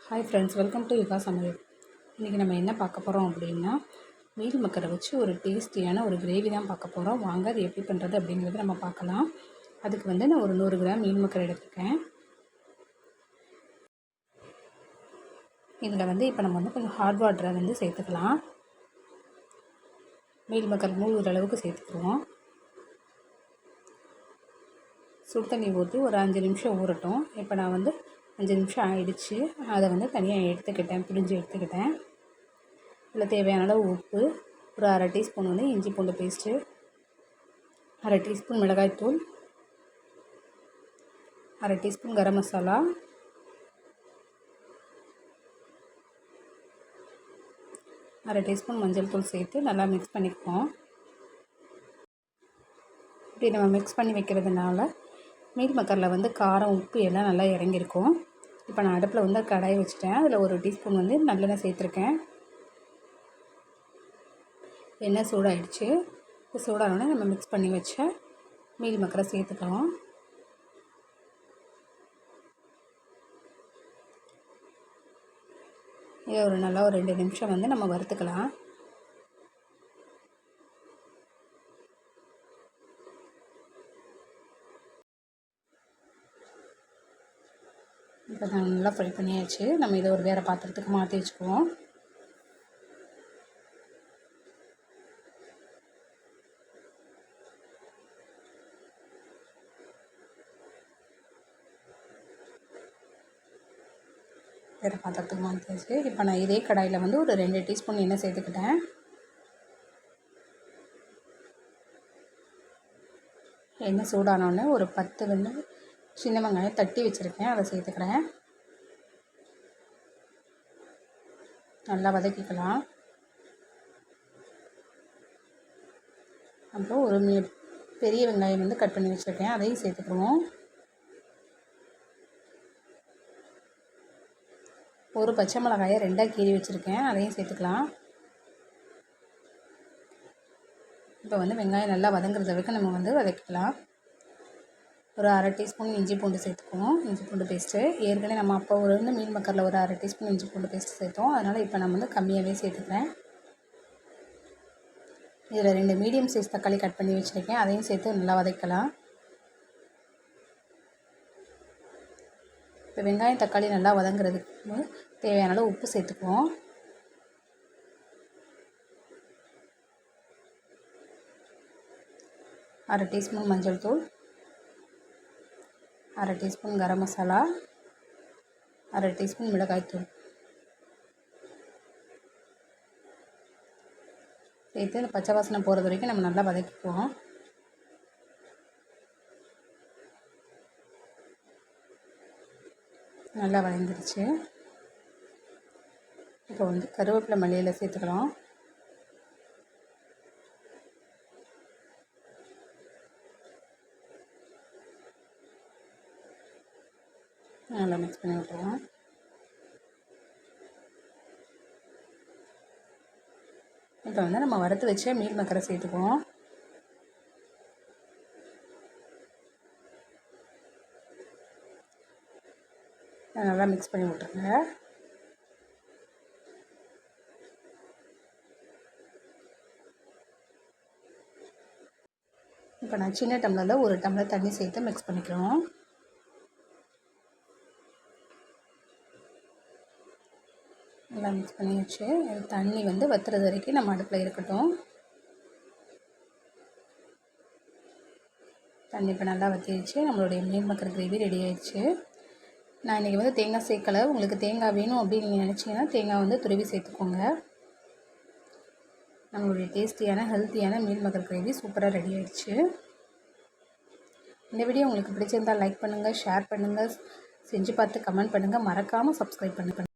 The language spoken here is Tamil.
ஹாய் ஃப்ரெண்ட்ஸ், வெல்கம் டு யுகா சமையல். இன்றைக்கி நம்ம என்ன பார்க்க போகிறோம் அப்படின்னா, மீல் மக்கரை வச்சு ஒரு டேஸ்டியான ஒரு கிரேவி தான் பார்க்க போகிறோம். வாங்க அது எப்படி பண்ணுறது அப்படிங்கிறத நம்ம பார்க்கலாம். அதுக்கு வந்து நான் ஒரு 100 கிராம் மீல் மக்கரை எடுத்துருக்கேன். இதில் வந்து இப்போ நம்ம வந்து கொஞ்சம் ஹாட் வாட்டரை வந்து சேர்த்துக்கலாம். மீல் மக்கர் மூழ்கிற அளவுக்கு சேர்த்துக்குவோம். சுடு தண்ணி ஊற்றி ஒரு 5 நிமிஷம் ஊறட்டும். இப்போ நான் வந்து 5 நிமிஷம் ஆகிடுச்சு. அதை வந்து தனியாக எடுத்துக்கிட்டேன், பிழிஞ்சு எடுத்துக்கிட்டேன். இதில் தேவையான அளவு உப்பு, ஒரு அரை டீஸ்பூன் வந்து இஞ்சி பூண்டு பேஸ்ட்டு, அரை டீஸ்பூன் மிளகாய்த்தூள், அரை டீஸ்பூன் கரம் மசாலா, அரை டீஸ்பூன் மஞ்சள் தூள் சேர்த்து நல்லா மிக்ஸ் பண்ணிக்குவோம். இப்படி நம்ம மிக்ஸ் பண்ணி வைக்கிறதுனால மீல் மக்கரில் வந்து காரம், உப்பு எல்லாம் நல்லா இறங்கியிருக்கும். இப்போ நான் அடுப்பில் வந்து கடாயை வச்சுட்டேன். அதில் ஒரு டீஸ்பூன் வந்து நல்லெண்ணெய் சேர்த்துருக்கேன். எண்ணெய் சூடாகிடுச்சு. சூடானோடனே நம்ம மிக்ஸ் பண்ணி வச்ச மீல் மக்கரை சேர்த்துக்கலாம். இதை ஒரு 2 நிமிஷம் வந்து நம்ம வறுத்துக்கலாம். இப்போ நான் நல்லா ஃப்ரை பண்ணியாச்சு. நம்ம இதை ஒரு வேறு பாத்திரத்துக்கு மாற்றி வச்சுக்குவோம். வேறு பாத்திரத்துக்கு மாற்றியாச்சு. இப்போ நான் இதே கடாயில் வந்து ஒரு 2 டீஸ்பூன் எண்ணெய் சேர்த்துக்கிட்டேன். எண்ணெய் சூடானோடனே ஒரு 10 வந்து சின்ன வெங்காயம் தட்டி வச்சுருக்கேன், அதை சேர்த்துக்கிறேன். நல்லா வதக்கிக்கலாம். அப்புறம் ஒரு பெரிய வெங்காயம் வந்து கட் பண்ணி வச்சுருக்கேன், அதையும் சேர்த்துக்குவோம். ஒரு பச்சை மிளகாயை 2ஆக கீறி வச்சுருக்கேன், அதையும் சேர்த்துக்கலாம். இப்போ வந்து வெங்காயம் நல்லா வதங்குறது வரைக்கும் நம்ம வந்து வதக்கிக்கலாம். ஒரு அரை டீஸ்பூன் இஞ்சி பூண்டு சேர்த்துக்குவோம், இஞ்சி பூண்டு பேஸ்ட்டு. ஏற்கனவே நம்ம அப்போ வந்து மீன் மக்கரில் ஒரு அரை டீஸ்பூன் இஞ்சி பூண்டு பேஸ்ட்டு சேர்த்தோம். அதனால் இப்போ நம்ம வந்து கம்மியாகவே சேர்த்துக்கிறேன். இதில் 2 மீடியம் சைஸ் தக்காளி கட் பண்ணி வச்சுருக்கேன், அதையும் சேர்த்து நல்லா வதக்கலாம். இப்போ வெங்காயம் தக்காளி நல்லா வதங்குறதுக்கு தேவையான அளவு உப்பு சேர்த்துக்குவோம். அரை டீஸ்பூன் மஞ்சள் தூள், அரை டீஸ்பூன் கரம் மசாலா, அரை டீஸ்பூன் மிளகாய்த்தூள் சேர்த்து இந்த பச்சை வாசனை போகிறது வரைக்கும் நம்ம நல்லா வதக்கிக்குவோம். நல்லா வதங்கிடுச்சு. இப்போ வந்து கருவேப்பிலை மல்லியில் சேர்த்துக்கலாம். நல்லா மிக்ஸ் பண்ணி விட்டுருவோம். இப்போ வந்து நம்ம வறுத்து வச்ச மீல் மக்கரை சேர்த்துக்குவோம். நல்லா மிக்ஸ் பண்ணி விட்டுருங்க. இப்போ நான் சின்ன டம்ளரில் ஒரு டம்ளர் தண்ணி சேர்த்து மிக்ஸ் பண்ணிக்கிறோம். நல்லா மிக்ஸ் பண்ணி வச்சு தண்ணி வந்து வற்றுறது வரைக்கும் நம்ம அடுப்பில் இருக்கட்டும். தண்ணி இப்போ நல்லா வற்றிடுச்சு. நம்மளுடைய மீன் மக்கர் கிரேவி ரெடி ஆயிடுச்சு. நான் இன்றைக்கி வந்து தேங்காய் சேர்க்கலை. உங்களுக்கு தேங்காய் வேணும் அப்படின்னு நீங்கள் நினச்சிங்கன்னா தேங்காய் வந்து துருவி சேர்த்துக்கோங்க. நம்மளுடைய டேஸ்டியான ஹெல்த்தியான மீன் மக்கர் கிரேவி சூப்பராக ரெடி ஆயிடுச்சு. இந்த வீடியோ உங்களுக்கு பிடிச்சிருந்தால் லைக் பண்ணுங்கள், ஷேர் பண்ணுங்கள், செஞ்சு பார்த்து கமெண்ட் பண்ணுங்கள், மறக்காமல் சப்ஸ்கிரைப் பண்ணுங்கள்.